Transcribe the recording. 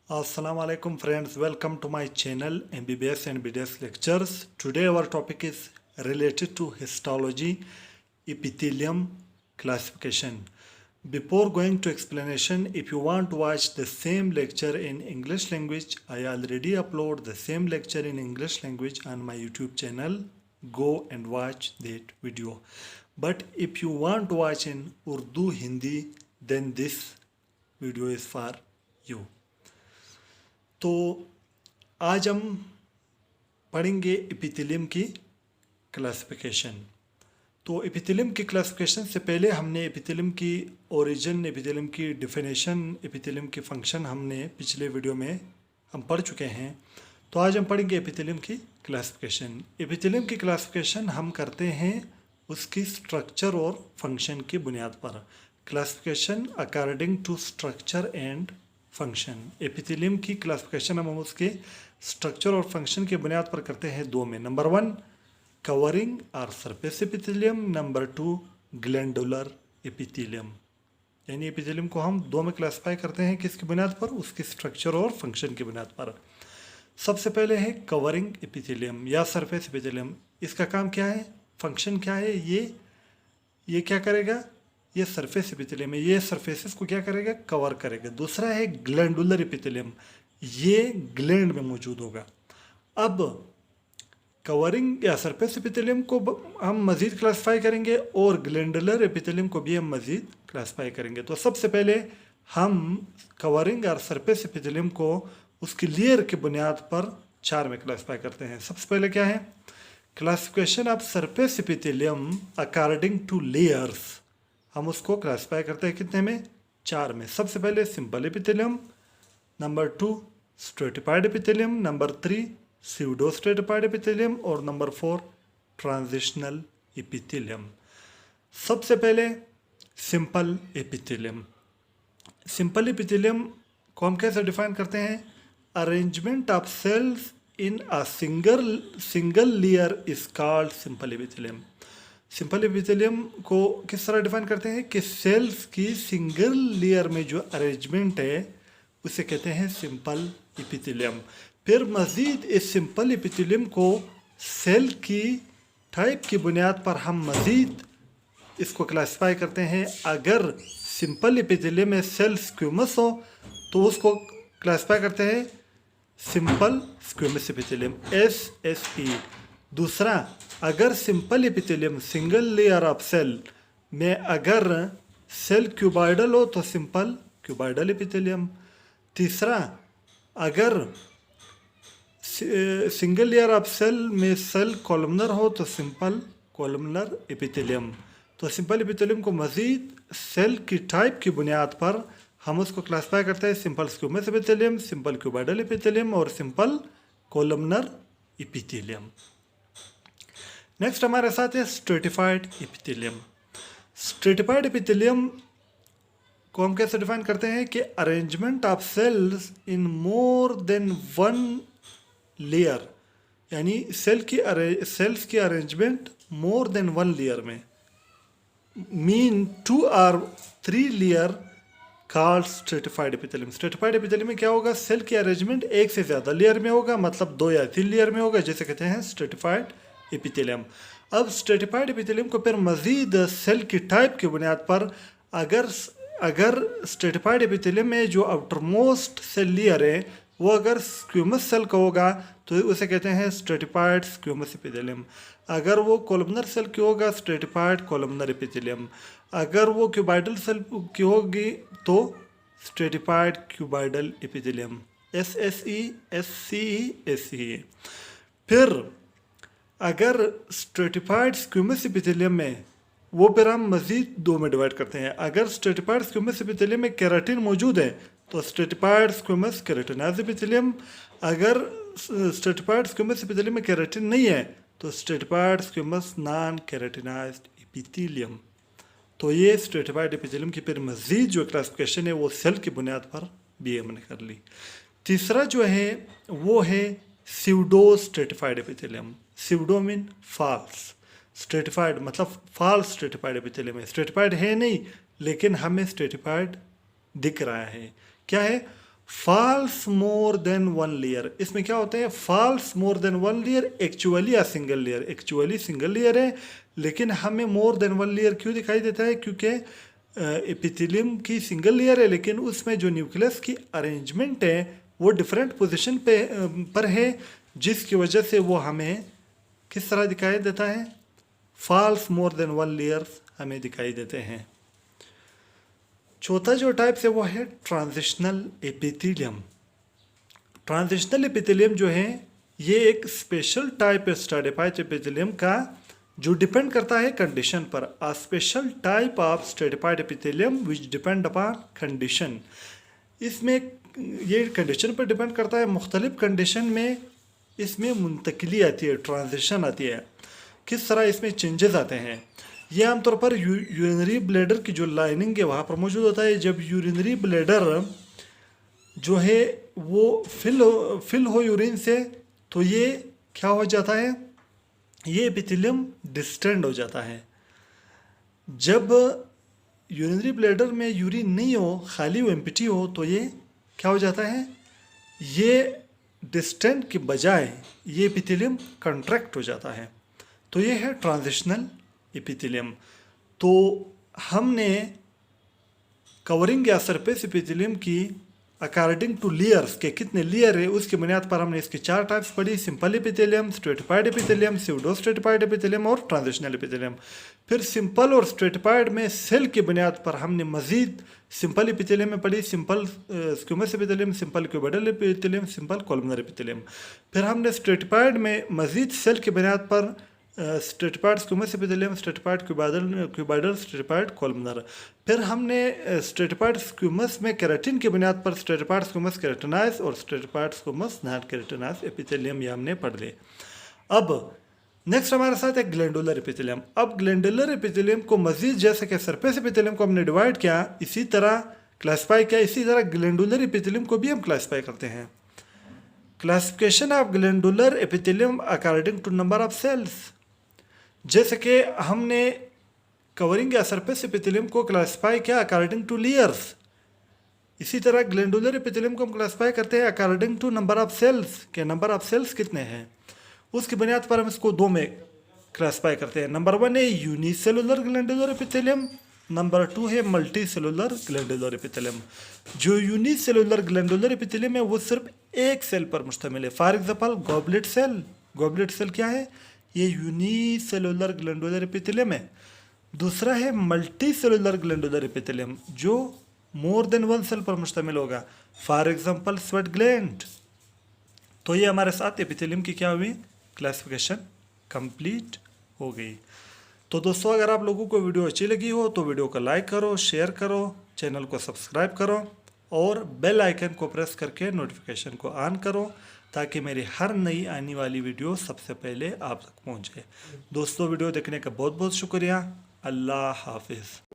Assalamu alaikum friends, welcome to my channel MBBS and BDS lectures. Today our topic is related to histology, epithelium classification. Before going to explanation, if you want to watch the same lecture in English language, I already upload the same lecture in English language on my YouTube channel. Go and watch that video. But if you want to watch in Urdu, Hindi, then this video is for you. तो आज हम पढ़ेंगे epithelium की classification. तो epithelium की classification से पहले हमने एपिथेलियम की ओरिजिन, एपिथेलियम की डिफिनेशन, एपिथेलियम की फंक्शन हमने पिछले वीडियो में हम पढ़ चुके हैं। तो आज हम पढ़ेंगे एपिथेलियम की क्लासिफिकेशन। एपिथेलियम की क्लासिफिकेशन हम करते हैं उसकी स्ट्रक्चर और फंक्शन की बुनियाद पर। Classification according to structure and function. Epithelium की क्लासिफिकेशन हम उसके स्ट्रक्चर और फंक्शन की बुनियाद पर करते हैं दो में। नंबर 1 कवरिंग और surface epithelium, number 2 glandular epithelium. यानी एपिथेलियम को हम दो में क्लासिफाई करते हैं, किसकी बुनियाद पर? उसकी स्ट्रक्चर और फंक्शन की बुनियाद पर। सबसे पहले है कवरिंग एपिथेलियम या सरफेस एपिथेलियम। इसका काम क्या है, फंक्शन क्या है? ये क्या करेगा? ये सरफेस एपिथेलियम है, ये सरफेसेस को क्या करेगा? कवर करेगा। दूसरा है ग्लैंडुलर एपिथेलियम, ये ग्लैंड में मौजूद होगा। अब कवरिंग या सरफेस एपिथेलियम को हम मज़ीद क्लासिफाई करेंगे और ग्लैंडुलर एपिथेलियम को भी हम मज़ीद क्लासिफाई करेंगे। तो सबसे पहले हम कवरिंग और सरफेस एपिथेलियम को उसकी लेयर की बुनियाद पर 4 में क्लासिफाई करते हैं। सबसे पहले क्या है? Classification of surface epithelium according to layers. हम उसको क्लासिफाई करते हैं कितने में? 4 में। सबसे पहले simple epithelium, number 2 stratified epithelium, number 3 pseudo stratified epithelium और नंबर 4 ट्रांजिशनल एपिथेलियम। सबसे पहले सिंपल एपिथेलियम। सिंपल एपिथेलियम को हम कैसे डिफाइन करते हैं? Arrangement of cells in a single layer is called simple epithelium. Simple epithelium को किस तरह डिफाइन करते हैं कि सेल्स की सिंगल लेयर में जो अरेंजमेंट है उसे कहते हैं सिंपल एपिथेलियम। फिर मज़ीद इस सिंपल एपिथेलियम को सेल की टाइप की बुनियाद पर हम मज़ीद इसको क्लासिफाई करते हैं। अगर सिंपल एपिथेलियम में सेल स्क्यूमस हो तो उसको क्लासिफाई करते हैं सिंपल स्क्यूमस एपिथेलियम, SSE। दूसरा, अगर simple epithelium single layer of cell में अगर सेल क्यूबॉइडल हो तो सिंपल क्यूबॉइडल एपिथेलियम। तीसरा, अगर सिंगल लेयर ऑफ सेल में सेल कॉलमनर हो तो सिंपल कॉलमनर एपिथेलियम। तो सिंपल एपिथेलियम को मज़ीद सेल की टाइप की बुनियाद पर हम उसको क्लासिफाई करते हैं simple स्क्यूमस epithelium, simple cuboidal epithelium और सिंपल कॉलमनर एपिथेलियम। नेक्स्ट हमारे साथ है स्ट्रेटिफाइड एपिथेलियम। स्ट्रेटिफाइड एपिथेलियम को हम कैसे डिफाइन करते हैं कि arrangement of cells in more than one layer. यानी सेल्स की arrangement more than one layer में, मीन 2 और 3 layer called stratified epithelium. Stratified epithelium में क्या होगा? सेल की अरेंजमेंट एक से ज़्यादा लेयर में होगा, मतलब 2 या 3 लेयर में होगा, जैसे कहते हैं स्ट्रेटिफाइड एपिथेलियम। अब स्ट्रेटिफाइड एपिथेलियम को फिर मज़ीद सेल की टाइप की बुनियाद पर अगर स्ट्रेटिफाइड एपिथेलियम में जो आउटरमोस्ट सेल लेयर है वो अगर स्क्यूमस सेल का होगा तो उसे कहते हैं स्ट्रेटिफाइड स्क्यूमस एपिथेलियम। अगर वो कॉलमनर सेल की होगा, स्ट्रेटिफाइड कॉलमनर एपिथेलियम। अगर वो क्यूबॉइडल सेल की होगी तो stratified cuboidal epithelium, SSE, SCE, SCE। फिर अगर स्ट्रेटिफाइड स्क्यूमस एपिथेलियम में, वो फिर हम मज़ीद 2 में डिवाइड करते हैं। अगर स्ट्रेटिफाइड स्क्यूमस एपिथेलियम में केराटिन मौजूद है तो स्ट्रेटिफाइड स्क्यूमस केराटिनाइज्ड एपिथेलियम। अगर स्ट्रेटिफाइड स्क्यूमस एपिथेलियम में केराटिन नहीं है तो stratified squamous non keratinized epithelium. तो ये स्ट्रेटिफाइड एपिथेलियम की फिर मज़ीद जो क्लासिफिकेशन है वो सेल की बुनियाद पर भी हमने कर ली। तीसरा जो है वो है pseudo stratified epithelium. Pseudo mean false, stratified मतलब फॉल्स स्ट्रेटिफाइड एपिथेलियम है। स्ट्रेटिफाइड है नहीं लेकिन हमें स्ट्रेटिफाइड दिख रहा है। क्या है? False more than one layer, इसमें क्या होता है, false more than one layer, actually या single layer, actually single layer है लेकिन हमें मोर देन वन लेयर क्यों दिखाई देता है, क्योंकि एपिथेलियम की सिंगल लेयर है लेकिन उसमें जो न्यूक्लियस की अरेंजमेंट है वो डिफरेंट पोजीशन पर है, जिसकी वजह से वो हमें किस तरह दिखाई देता है, false more than one layers हमें दिखाई देते हैं। चौथा जो टाइप है वो है ट्रांजिशनल एपिथेलियम। ट्रांजिशनल एपिथेलियम जो है ये एक स्पेशल टाइप है स्ट्रेटिफाइड एपिथेलियम का जो डिपेंड करता है कंडीशन पर। A special type of stratified epithelium which depend upon condition, इसमें ये कंडीशन पर डिपेंड करता है, मुख्तलिफ कंडीशन में इसमें मुंतकिली आती है, ट्रांजिशन आती है, किस तरह इसमें चेंजेस आते हैं। ये आमतौर पर यूरिनरी ब्लैडर की जो लाइनिंग है वहाँ पर मौजूद होता है। जब यूरिनरी ब्लैडर जो है वो फिल हो यूरिन से तो ये क्या हो जाता है, ये एपिथेलियम डिस्टेंड हो जाता है। जब यूरिनरी ब्लैडर में यूरिन नहीं हो, खाली हो, एम्प्टी हो, तो ये क्या हो जाता है, ये डिस्टेंड के बजाय ये एपिथेलियम कंट्रैक्ट हो जाता है। तो ये है ट्रांजिशनल एपिथेलियम। तो हमने कवरिंग या सरफेस एपिथेलियम की अकॉर्डिंग टू लेयर्स के कितने लेयर है उसकी बुनियाद पर हमने इसकी 4 टाइप्स पढ़ी, simple epithelium, stratified epithelium, pseudo stratified epithelium और ट्रांजिशनल एपिथेलियम। फिर सिंपल और स्ट्रेटिफाइड में सेल की बुनियाद पर हमने मजीद सिंपल एपिथेलियम में पढ़ी, simple स्क्यूमस epithelium, simple cuboidal epithelium, simple columnar epithelium. फिर हमने स्ट्रेटिफाइड में मजीद सेल की बुनियाद पर stratified squamous epithelium, stratified cuboidal, stratified columnar. फिर हमने स्ट्रेटिफाइड स्क्यूमस में केराटिन की बुनियाद पर स्ट्रेटिफाइड स्क्यूमस केराटिनाइज और स्ट्रेटिफाइड स्क्यूमस नॉन केराटिनाइज एपिथेलियम ये हमने पढ़ लिए। अब नेक्स्ट हमारे साथ है ग्लैंडुलर एपिथेलियम। अब ग्लैंडुलर एपिथेलियम को मजीद जैसे कि सरफेस एपिथेलियम को हमने डिवाइड किया, इसी तरह क्लासिफाई किया, इसी तरह ग्लैंडुलर एपिथेलियम को भी हम क्लासिफाई करते हैं। Classification of glandular epithelium according to number of cells, जैसे कि हमने कवरिंग या सरफेस एपिथेलियम को क्लासिफाई किया अकॉर्डिंग टू लेयर्स, इसी तरह ग्लैंडुलर एपिथेलियम को हम क्लासिफाई करते हैं according to number of cells, के नंबर ऑफ सेल्स कितने हैं उसकी बुनियाद पर हम इसको 2 में क्लासिफाई करते हैं। नंबर 1 है यूनिसेलुलर ग्लैंडुलर एपिथेलियम, नंबर 2 है मल्टी सेलुलर ग्लैंडुलर एपिथेलियम। जो यूनिसेलुलर ग्लैंडुलर एपिथेलियम है वो सिर्फ एक सेल पर मुश्तमिल है। For example goblet cell, goblet cell क्या है, ये यूनिसेलुलर ग्लैंडुलर एपिथेलियम है। दूसरा है मल्टी सेलुलर ग्लैंडुलर एपिथेलियम जो मोर देन वन सेल पर मुश्तमिल होगा, फॉर एग्जांपल स्वेट ग्लैंड। तो ये हमारे साथ एपिथेलियम की क्या हुई, क्लासिफिकेशन कंप्लीट हो गई। तो दोस्तों अगर आप लोगों को वीडियो अच्छी लगी हो तो वीडियो को लाइक करो, शेयर करो, चैनल को सब्सक्राइब करो और बेल आइकन को प्रेस करके नोटिफिकेशन को ऑन करो ताकि मेरी हर नई आने वाली वीडियो सबसे पहले आप तक पहुंचे। दोस्तों वीडियो देखने का बहुत बहुत शुक्रिया। अल्लाह हाफिज़।